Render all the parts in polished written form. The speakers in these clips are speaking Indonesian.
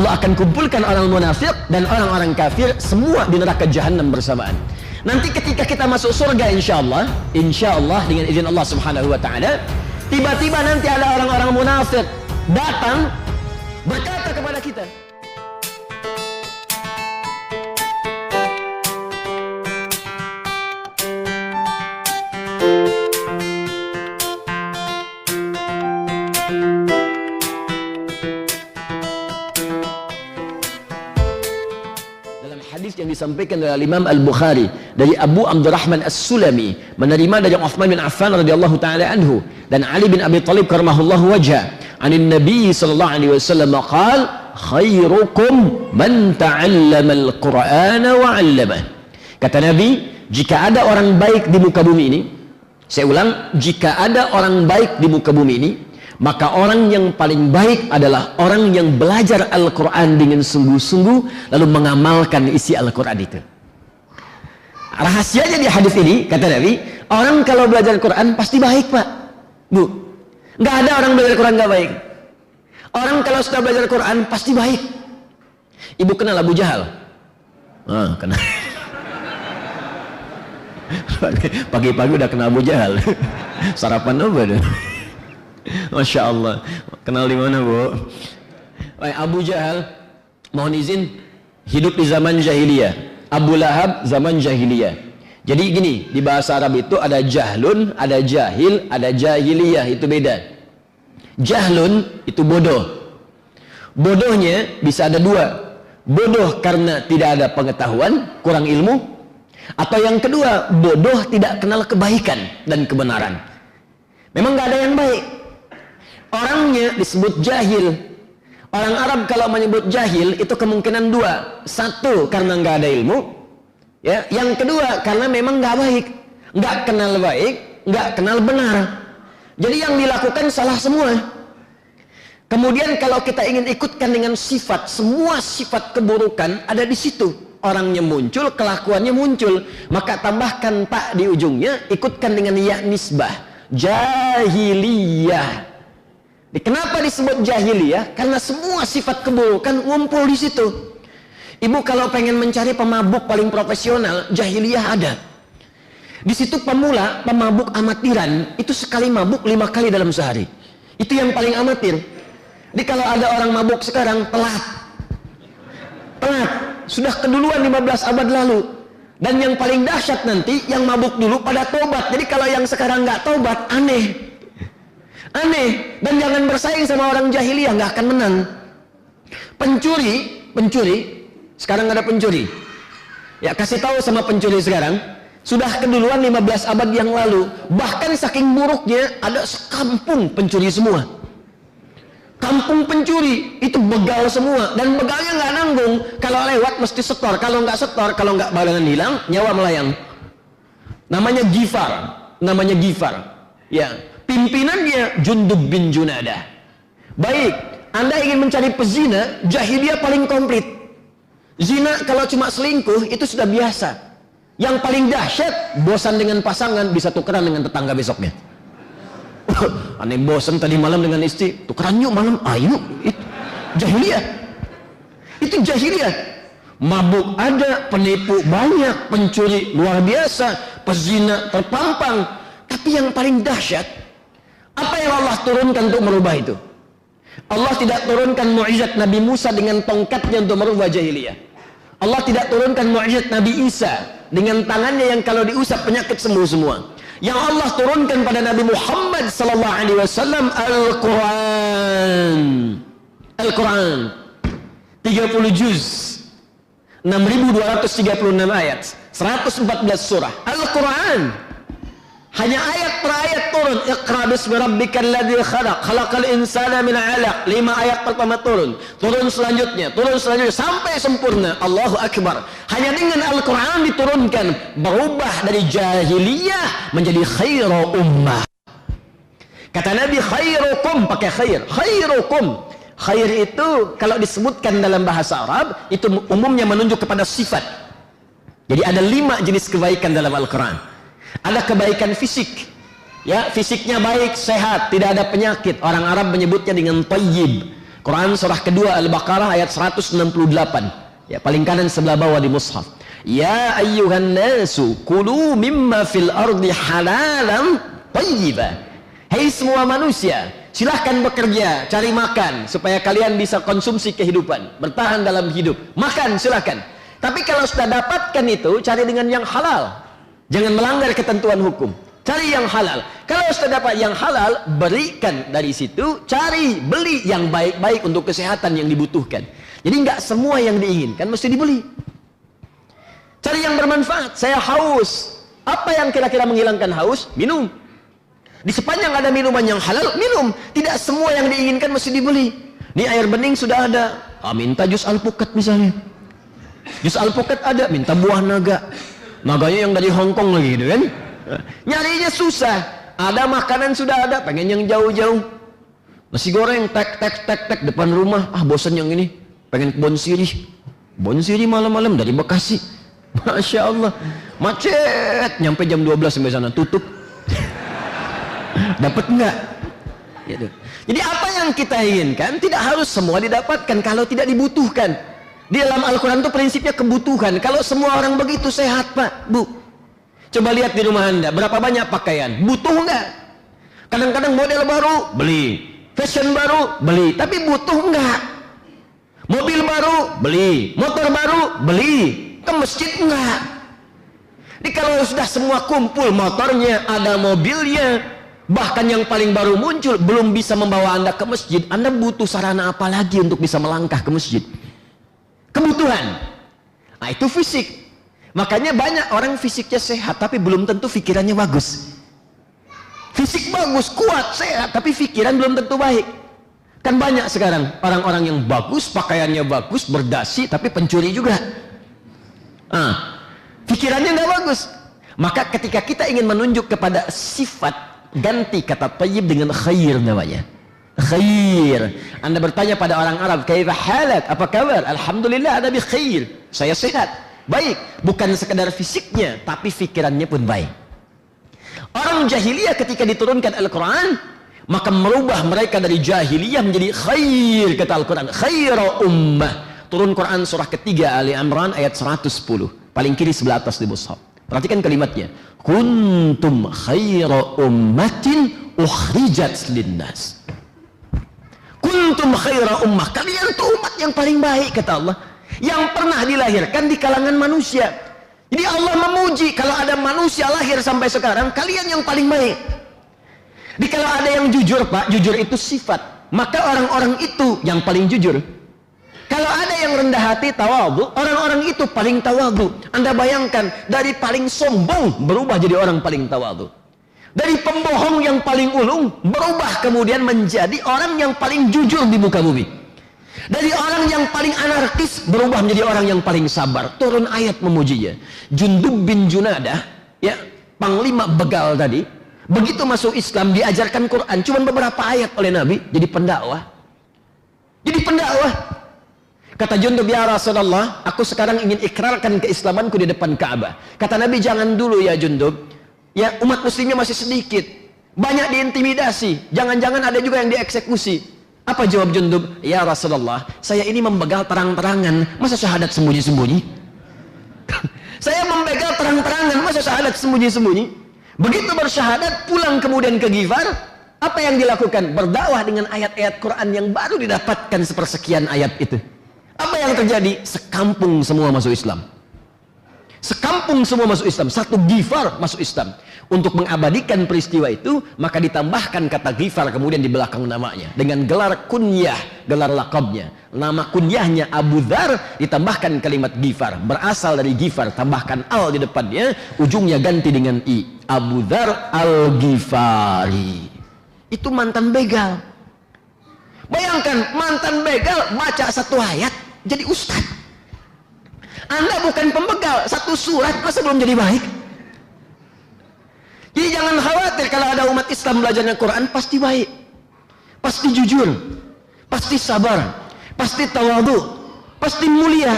Allah akan kumpulkan orang munafik dan orang-orang kafir semua di neraka jahanam bersamaan. Nanti ketika kita masuk surga insya Allah dengan izin Allah Subhanahu wa ta'ala, tiba-tiba nanti ada orang-orang munafik datang berkata kepada kita, yang disampaikan oleh Imam Al-Bukhari dari Abu Abdurrahman As-Sulami menerima dari Uthman bin Affan radhiyallahu taala anhu dan Ali bin Abi Thalib karamahullahu wajha anin Nabi sallallahu alaihi wasallam qala khairukum man ta'allama al-Qur'ana wa 'allamah. Kata Nabi, jika ada orang baik di muka bumi ini, saya ulang, jika ada orang baik di muka bumi ini, maka orang yang paling baik adalah orang yang belajar Al-Quran dengan sungguh-sungguh lalu mengamalkan isi Al-Quran itu. Rahasianya di hadis ini, kata Nabi, orang kalau belajar Quran pasti baik, Pak, Bu. Nggak ada orang belajar Quran nggak baik. Orang kalau sudah belajar Quran pasti baik. Ibu kenal Abu Jahal? Kenal. Pagi-pagi udah kenal Abu Jahal. Sarapan apa deh? Masya Allah. Kenal di mana, Bu? Abu Jahal, mohon izin, hidup di zaman jahiliyah. Abu Lahab zaman jahiliyah. Jadi gini, di bahasa Arab itu ada jahlun, ada jahil, ada jahiliyah, itu beda. Jahlun itu bodoh. Bodohnya bisa ada dua. Bodoh karena tidak ada pengetahuan, kurang ilmu. Atau yang kedua, bodoh tidak kenal kebaikan dan kebenaran. Memang nggak ada yang baik. Orangnya disebut jahil. Orang Arab kalau menyebut jahil itu kemungkinan dua. Satu, karena nggak ada ilmu, ya. Yang kedua, karena memang nggak baik, nggak kenal baik, nggak kenal benar. Jadi yang dilakukan salah semua. Kemudian kalau kita ingin ikutkan dengan sifat, semua sifat keburukan ada di situ. Orangnya muncul, kelakuannya muncul. Maka tambahkan tak di ujungnya, ikutkan dengan ya nisbah, jahiliyah. Kenapa disebut jahiliyah? Karena semua sifat keburukan ngumpul di situ. Ibu kalau pengen mencari pemabuk paling profesional, jahiliyah ada. Di situ pemula, pemabuk amatiran, itu sekali mabuk 5 kali dalam sehari. Itu yang paling amatir. Jadi kalau ada orang mabuk sekarang, telat. Sudah keduluan 15 abad lalu. Dan yang paling dahsyat nanti, yang mabuk dulu pada tobat. Jadi kalau yang sekarang nggak tobat, aneh. Dan jangan bersaing sama orang jahiliyah, nggak akan menang. Pencuri, sekarang ada pencuri. Ya, kasih tahu sama pencuri sekarang, sudah keduluan 15 abad yang lalu. Bahkan saking buruknya, ada sekampung pencuri semua. Kampung pencuri, itu begal semua. Dan begalnya nggak nanggung. Kalau lewat mesti setor, kalau nggak setor, kalau nggak balangan hilang, nyawa melayang. Namanya Gifar. Ya. Pimpinannya Jundub bin Junadah. Baik, Anda ingin mencari pezina, jahiliyah paling komplit. Zina kalau cuma selingkuh itu sudah biasa. Yang paling dahsyat, bosan dengan pasangan bisa tukeran dengan tetangga besoknya. Aneh bosan tadi malam dengan istri, tukeran yuk malam, ayo. Itu jahiliyah. Itu jahiliyah. Mabuk ada, penipu banyak, pencuri luar biasa, pezina terpampang. Tapi yang paling dahsyat, apa yang Allah turunkan untuk merubah itu? Allah tidak turunkan mukjizat Nabi Musa dengan tongkatnya untuk merubah jahiliyah. Allah tidak turunkan mukjizat Nabi Isa dengan tangannya yang kalau diusap penyakit sembuh semua. Yang Allah turunkan pada Nabi Muhammad sallallahu alaihi wasallam Al-Quran 30 juz, 6.236 ayat, 114 surah. Al-Quran hanya ayat per ayat turun. Iqra bismi rabbikal ladzi khalaq, khalaqal insana min 'alaq. 5 ayat pertama turun selanjutnya sampai sempurna. Allahu akbar. Hanya dengan Al-Qur'an diturunkan, berubah dari jahiliyah menjadi khairu ummah. Kata Nabi, khairukum, pakai khair. Khairukum. Khair itu kalau disebutkan dalam bahasa Arab itu umumnya menunjuk kepada sifat. Jadi ada 5 jenis kebaikan dalam Al-Qur'an. Ada kebaikan fisik, ya, fisiknya baik, sehat, tidak ada penyakit. Orang Arab menyebutnya dengan thayyib. Quran surah kedua Al-Baqarah ayat 168. Ya, paling kanan sebelah bawah di mushaf. Ya ayyuhan nasu kulu mimma fil ardi halalan thayyiban. Hei semua manusia, silahkan bekerja, cari makan supaya kalian bisa konsumsi kehidupan, bertahan dalam hidup. Makan silahkan. Tapi kalau sudah dapatkan itu, cari dengan yang halal. Jangan melanggar ketentuan hukum. Cari yang halal. Kalau sudah dapat yang halal, berikan dari situ. Cari, beli yang baik-baik untuk kesehatan yang dibutuhkan. Jadi nggak semua yang diinginkan mesti dibeli. Cari yang bermanfaat. Saya haus. Apa yang kira-kira menghilangkan haus? Minum. Di sepanjang ada minuman yang halal, minum. Tidak semua yang diinginkan mesti dibeli. Ini air bening sudah ada. Minta jus alpukat misalnya. Jus alpukat ada, minta buah naga. Naganya yang dari Hongkong lagi gitu kan. Nyarinya susah. Ada makanan sudah ada, pengen yang jauh-jauh. Nasi goreng tek depan rumah. Bosan yang ini. Pengen kebon sirih. Kebon sirih malam-malam dari Bekasi. Masya Allah. Macet. Nyampe jam 12 sampai sana. Tutup. Dapat enggak? Gitu. Jadi apa yang kita inginkan tidak harus semua didapatkan kalau tidak dibutuhkan. Di dalam Al-Quran itu prinsipnya kebutuhan. Kalau semua orang begitu sehat Pak, Bu. Coba lihat di rumah Anda, berapa banyak pakaian? Butuh enggak? Kadang-kadang model baru, beli. Fashion baru, beli. Tapi butuh enggak? Mobil baru, beli. Motor baru, beli. Ke masjid enggak? Jadi kalau sudah semua kumpul, motornya, ada mobilnya, bahkan yang paling baru muncul, belum bisa membawa Anda ke masjid, Anda butuh sarana apa lagi untuk bisa melangkah ke masjid? Kebutuhan. Nah itu fisik. Makanya banyak orang fisiknya sehat tapi belum tentu pikirannya bagus. Fisik bagus, kuat, sehat, tapi pikiran belum tentu baik. Kan banyak sekarang orang-orang yang bagus, pakaiannya bagus, berdasi, tapi pencuri juga. Pikirannya nggak bagus. Maka ketika kita ingin menunjuk kepada sifat, ganti kata thayyib dengan khair namanya. Khair. Anda bertanya pada orang Arab, kaifa halak? Apa kabar? Alhamdulillah ada bi khair. Saya sehat. Baik, bukan sekedar fisiknya, tapi pikirannya pun baik. Orang jahiliyah ketika diturunkan Al-Quran, maka merubah mereka dari jahiliyah menjadi khair, kata Al-Quran. Khairu ummah. Turun Quran surah ketiga Ali Imran ayat 110. Paling kiri sebelah atas di mushaf. Perhatikan kalimatnya. Kuntum khairu ummatin ukhrijat linnas. Kuntum khaira ummah. Kalian itu umat yang paling baik, kata Allah. Yang pernah dilahirkan di kalangan manusia. Jadi Allah memuji kalau ada manusia lahir sampai sekarang, kalian yang paling baik. Jadi kalau ada yang jujur Pak, jujur itu sifat, maka orang-orang itu yang paling jujur. Kalau ada yang rendah hati, tawadhu, orang-orang itu paling tawadhu. Anda bayangkan, dari paling sombong berubah jadi orang paling tawadhu. Dari pembohong yang paling ulung berubah kemudian menjadi orang yang paling jujur di muka bumi. Dari orang yang paling anarkis berubah menjadi orang yang paling sabar. Turun ayat memujinya. Jundub bin Junadah, ya, panglima begal tadi, begitu masuk Islam diajarkan Quran cuma beberapa ayat oleh Nabi, jadi pendakwah. Jadi pendakwah. Kata Jundub, ya Rasulullah, aku sekarang ingin ikrarkan keislamanku di depan Ka'bah. Kata Nabi, jangan dulu ya Jundub. Ya, umat muslimnya masih sedikit, banyak diintimidasi, jangan-jangan ada juga yang dieksekusi. Apa jawab Jundub? Ya Rasulullah, saya ini membegal terang-terangan, masa syahadat sembunyi-sembunyi? Saya membegal terang-terangan, masa syahadat sembunyi-sembunyi? Begitu bersyahadat, pulang kemudian ke Ghifar, apa yang dilakukan? Berdakwah dengan ayat-ayat Quran yang baru didapatkan sepersekian ayat itu. Apa yang terjadi? Sekampung semua masuk Islam. Sekampung semua masuk Islam, satu Ghifar masuk Islam. Untuk mengabadikan peristiwa itu, maka ditambahkan kata Ghifar kemudian di belakang namanya dengan gelar kunyah, gelar lakabnya. Nama kunyahnya Abu Dzar, ditambahkan kalimat Ghifar, berasal dari Ghifar, tambahkan al di depannya, ujungnya ganti dengan i. Abu Dzar Al-Ghifari. Itu mantan begal. Bayangkan mantan begal baca satu ayat jadi ustadz. Anda bukan pembegal, satu surat masa belum jadi baik? Jadi jangan khawatir kalau ada umat Islam belajarnya Quran pasti baik, pasti jujur, pasti sabar, pasti tawadhu, pasti mulia.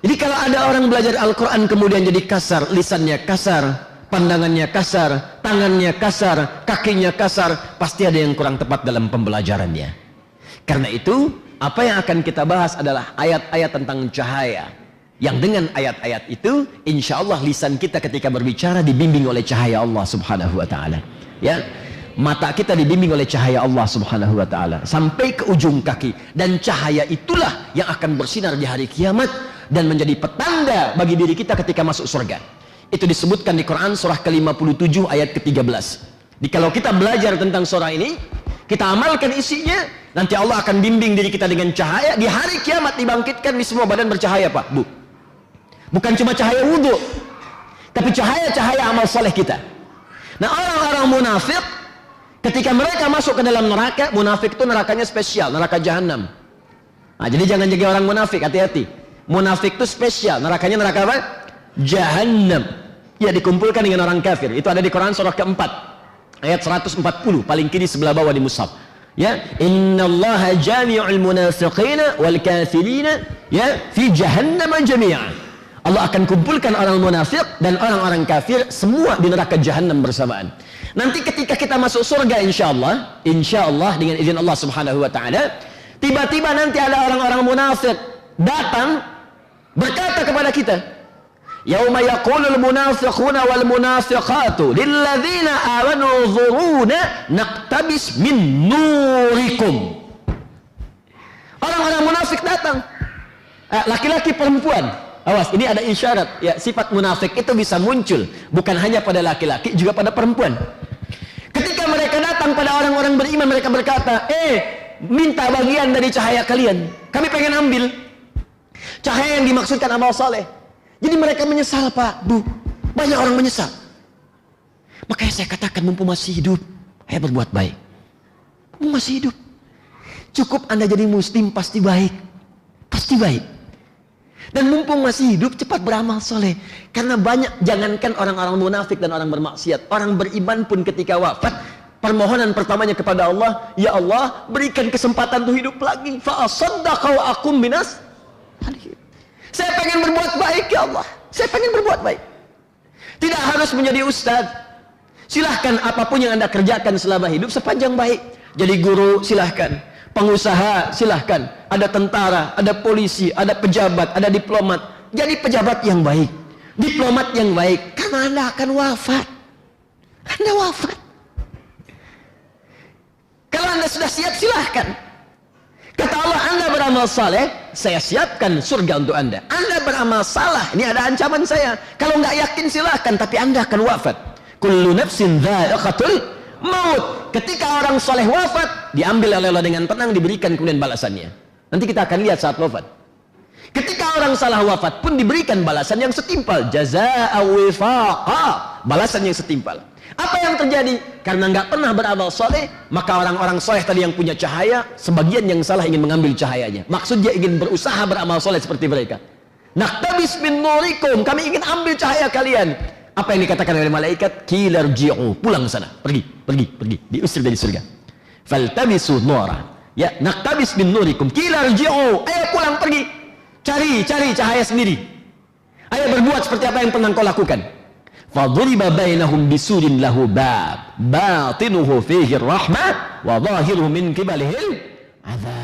Jadi kalau ada orang belajar Al-Quran kemudian jadi kasar, lisannya kasar, pandangannya kasar, tangannya kasar, kakinya kasar, pasti ada yang kurang tepat dalam pembelajarannya. Karena itu, apa yang akan kita bahas adalah ayat-ayat tentang cahaya. Yang dengan ayat-ayat itu, insya Allah lisan kita ketika berbicara dibimbing oleh cahaya Allah subhanahu wa ta'ala. Ya, mata kita dibimbing oleh cahaya Allah subhanahu wa ta'ala sampai ke ujung kaki. Dan cahaya itulah yang akan bersinar di hari kiamat dan menjadi petanda bagi diri kita ketika masuk surga. Itu disebutkan di Quran surah ke-57 ayat ke-13. Kalau kita belajar tentang surah ini, kita amalkan isinya, nanti Allah akan bimbing diri kita dengan cahaya. Di hari kiamat dibangkitkan di semua badan bercahaya, Pak, Bu. Bukan cuma cahaya wudhu, tapi cahaya-cahaya amal soleh kita. Nah, orang-orang munafik ketika mereka masuk ke dalam neraka, munafik itu nerakanya spesial, neraka jahanam. Nah, jadi jangan jadi orang munafik, hati-hati. Munafik itu spesial, nerakanya neraka apa? Jahanam. Ya, dikumpulkan dengan orang kafir. Itu ada di Quran surah keempat ayat 140 paling kiri sebelah bawah di mushaf. Ya, innallaha jami'ul munafiqina wal kafirina ya fi jahannam jami'an. Allah akan kumpulkan orang munafik dan orang-orang kafir semua di neraka jahanam bersamaan. Nanti ketika kita masuk surga insya Allah dengan izin Allah subhanahu wa ta'ala, tiba-tiba nanti ada orang-orang munafik datang berkata kepada kita, yauma yaqulul munafiquna wal munafiqatu lilladzina amanu dhuruna naqtabis min nurikum. Orang-orang munafik datang, laki-laki perempuan. Awas, ini ada isyarat ya, sifat munafik itu bisa muncul bukan hanya pada laki-laki, juga pada perempuan. Ketika mereka datang pada orang-orang beriman, mereka berkata, minta bagian dari cahaya kalian, kami pengen ambil. Cahaya yang dimaksudkan amal soleh. Jadi mereka menyesal, Pak, Bu, banyak orang menyesal. Makanya saya katakan, mumpung masih hidup, ayo berbuat baik. Mumpung masih hidup, cukup Anda jadi muslim, pasti baik, pasti baik. Dan mumpung masih hidup, cepat beramal soleh. Karena banyak, jangankan orang-orang munafik dan orang bermaksiat, orang beriman pun ketika wafat, permohonan pertamanya kepada Allah, ya Allah, berikan kesempatan untuk hidup lagi. Fa'asaddaqau akum minas. Saya pengen berbuat baik, ya Allah. Saya pengen berbuat baik. Tidak harus menjadi ustadz. Silahkan apapun yang Anda kerjakan selama hidup sepanjang baik. Jadi guru, silahkan. Pengusaha, silahkan. Ada tentara, ada polisi, ada pejabat, ada diplomat. Jadi pejabat yang baik, diplomat yang baik, karena Anda akan wafat. Anda wafat. Kalau Anda sudah siap, silahkan. Kata Allah, Anda beramal saleh, saya siapkan surga untuk Anda. Anda beramal salah, ini ada ancaman saya. Kalau nggak yakin, silahkan, tapi Anda akan wafat. Kullu nafsin dha'iqatul maut. Ketika orang soleh wafat, diambil oleh Allah dengan tenang, diberikan kemudian balasannya. Nanti kita akan lihat saat wafat. Ketika orang salah wafat pun diberikan balasan yang setimpal, jazaa'a wifaqa, balasan yang setimpal. Apa yang terjadi? Karena nggak pernah beramal soleh, maka orang-orang soleh tadi yang punya cahaya, sebagian yang salah ingin mengambil cahayanya. Maksudnya ingin berusaha beramal soleh seperti mereka. Naqtabis min nurikum, kami ingin ambil cahaya kalian. Apa yang dikatakan oleh malaikat? Kilarji'u, pulang sana, pergi, diusir dari surga. Faltabisu nura, ya, naqtabis min nurikum, kilarji'u, ayo pulang, pergi, cari cahaya sendiri. Ayo berbuat seperti apa yang pernah kau lakukan. Faduriba bainahum bisurin lahu bab, batinuhu fihi rahmah, wa zahiruhu min qibalihil azab.